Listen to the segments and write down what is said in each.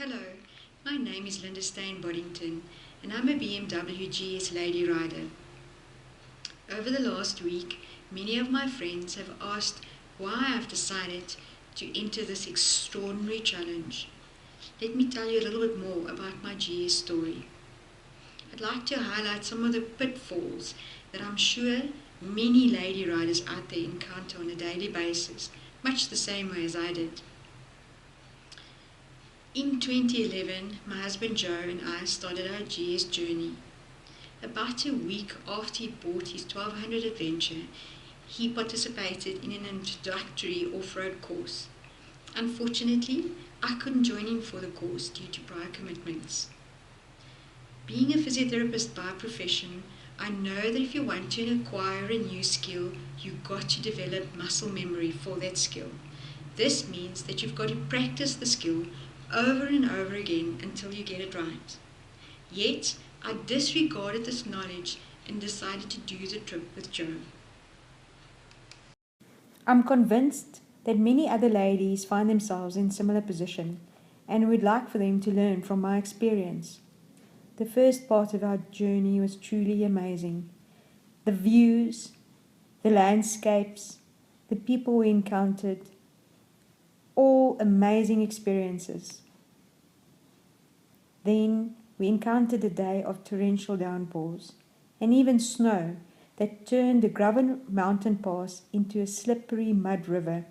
Hello, my name is Steyn-Bodington and I'm a BMW GS lady rider. Over the last week, many of my friends have asked why I've decided to enter this extraordinary challenge. Let me tell you a little bit more about my GS story. I'd like to highlight some of the pitfalls that I'm sure many lady riders out there encounter on a daily basis, much the same way as I did. In 2011, my husband Joe and I started our GS journey. About a week after he bought his 1200 adventure, he participated in an introductory off-road course. Unfortunately, I couldn't join him for the course due to prior commitments. Being a physiotherapist by profession, I know that if you want to acquire a new skill, you've got to develop muscle memory for that skill. This means that you've got to practice the skill over and over again until you get it right. Yet, I disregarded this knowledge and decided to do the trip with Joe. I'm convinced that many other ladies find themselves in a similar position and would like for them to learn from my experience. The first part of our journey was truly amazing. The views, the landscapes, the people we encountered, all amazing experiences. Then we encountered a day of torrential downpours and even snow that turned the gravel mountain pass into a slippery mud river.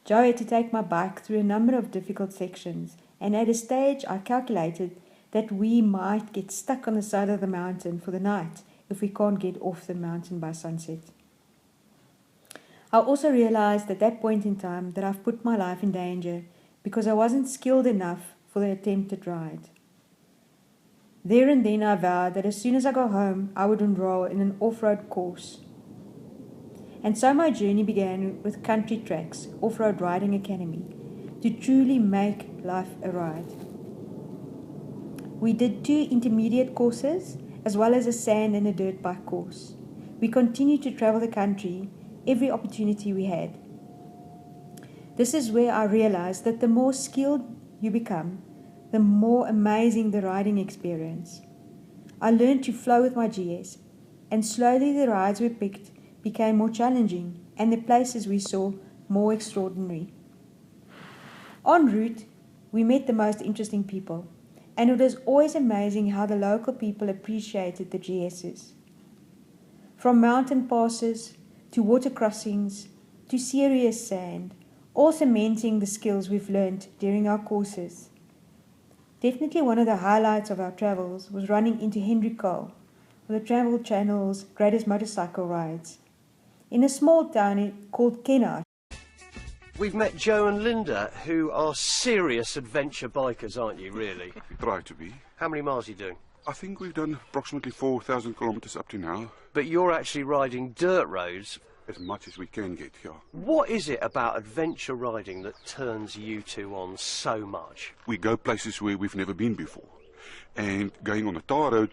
Joe had to take my bike through a number of difficult sections, and at a stage I calculated that we might get stuck on the side of the mountain for the night if we can't get off the mountain by sunset. I also realized at that point in time that I've put my life in danger because I wasn't skilled enough for the attempted ride. There and then I vowed that as soon as I got home, I would enroll in an off-road course. And so my journey began with Country Tracks Off-Road Riding Academy to truly make life a ride. We did 2 intermediate courses as well as a sand and a dirt bike course. We continued to travel the country every opportunity we had. This is where I realized that the more skilled you become, the more amazing the riding experience. I learned to flow with my GS, and slowly the rides we picked became more challenging and the places we saw more extraordinary. En route, we met the most interesting people, and it was always amazing how the local people appreciated the GSs. From mountain passes to water crossings to serious sand, all cementing the skills we've learned during our courses. Definitely one of the highlights of our travels was running into Henry Cole for the Travel Channel's greatest motorcycle rides in a small town called Kennard. We've met Joe and Linda, who are serious adventure bikers, aren't you, really? We try to be. How many miles are you doing? I think we've done approximately 4,000 kilometers up to now. But you're actually riding dirt roads. As much as we can get here. What is it about adventure riding that turns you two on so much? We go places where we've never been before. And going on a tar road,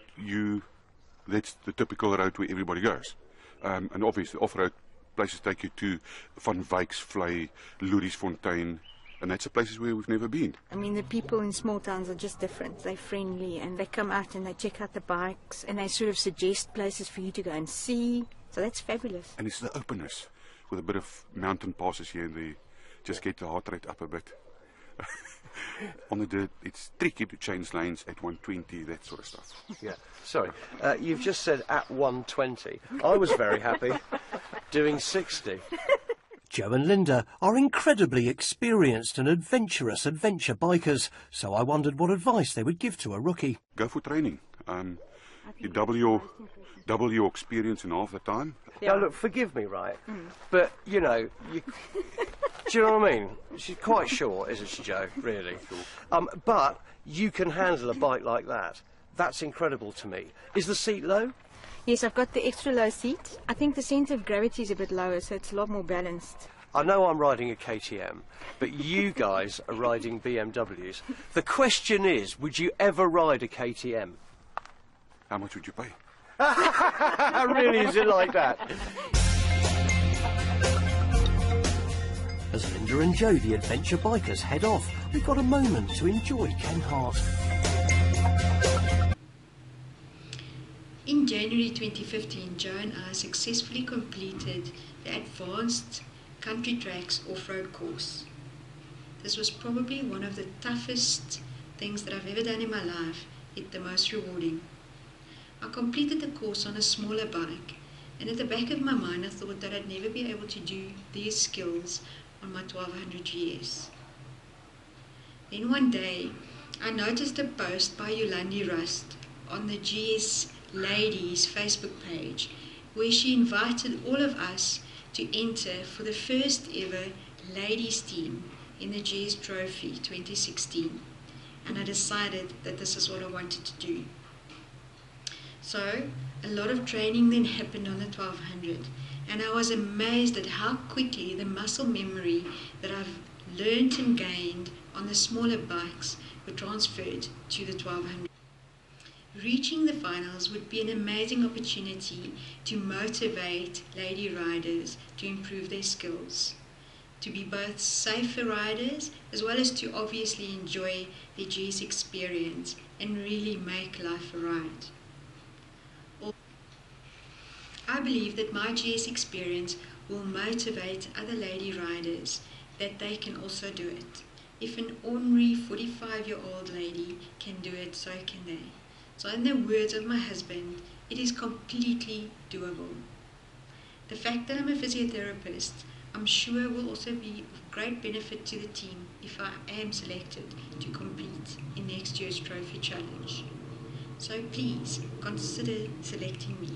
that's the typical road where everybody goes. And obviously off-road places take you to Van Wyks Vlei, Loeriesfontein, and that's the places where we've never been. I mean, the people in small towns are just different. They're friendly and they come out and they check out the bikes and they sort of suggest places for you to go and see. So that's fabulous. And it's the openness with a bit of mountain passes here and there. Just get the heart rate up a bit. On the dirt, it's tricky to change lanes at 120, that sort of stuff. Yeah, sorry. You've just said at 120. I was very happy doing 60. Joe and Linda are incredibly experienced and adventurous adventure bikers, so I wondered what advice they would give to a rookie. Go for training. You double your experience in half the time. Yeah. Now look, forgive me, right? But, you know, do you know what I mean? She's quite short, isn't she, Joe? Really. But you can handle a bike like that. That's incredible to me. Is the seat low? Yes, I've got the extra low seat. I think the centre of gravity is a bit lower, so it's a lot more balanced. I know I'm riding a KTM, but you guys are riding BMWs. The question is, would you ever ride a KTM? How much would you pay? Really, is it like that? As Linda and Joe, the adventure bikers, head off, we've got a moment to enjoy Ken Hart. In January 2015, Joe and I successfully completed the Advanced Country Tracks off-road course. This was probably one of the toughest things that I've ever done in my life, yet the most rewarding. I completed the course on a smaller bike, and at the back of my mind I thought that I'd never be able to do these skills on my 1200 GS. Then one day I noticed a post by Yolandi Rust on the GS Ladies Facebook page where she invited all of us to enter for the first ever ladies team in the GS Trophy 2016, and I decided that this is what I wanted to do. So a lot of training then happened on the 1200, and I was amazed at how quickly the muscle memory that I've learned and gained on the smaller bikes were transferred to the 1200. Reaching the finals would be an amazing opportunity to motivate lady riders to improve their skills, to be both safer riders as well as to obviously enjoy the GS experience and really make life a ride. I believe that my GS experience will motivate other lady riders that they can also do it. If an ordinary 45-year-old lady can do it, so can they. So in the words of my husband, it is completely doable. The fact that I'm a physiotherapist, I'm sure will also be of great benefit to the team if I am selected to compete in next year's Trophy Challenge. So please consider selecting me.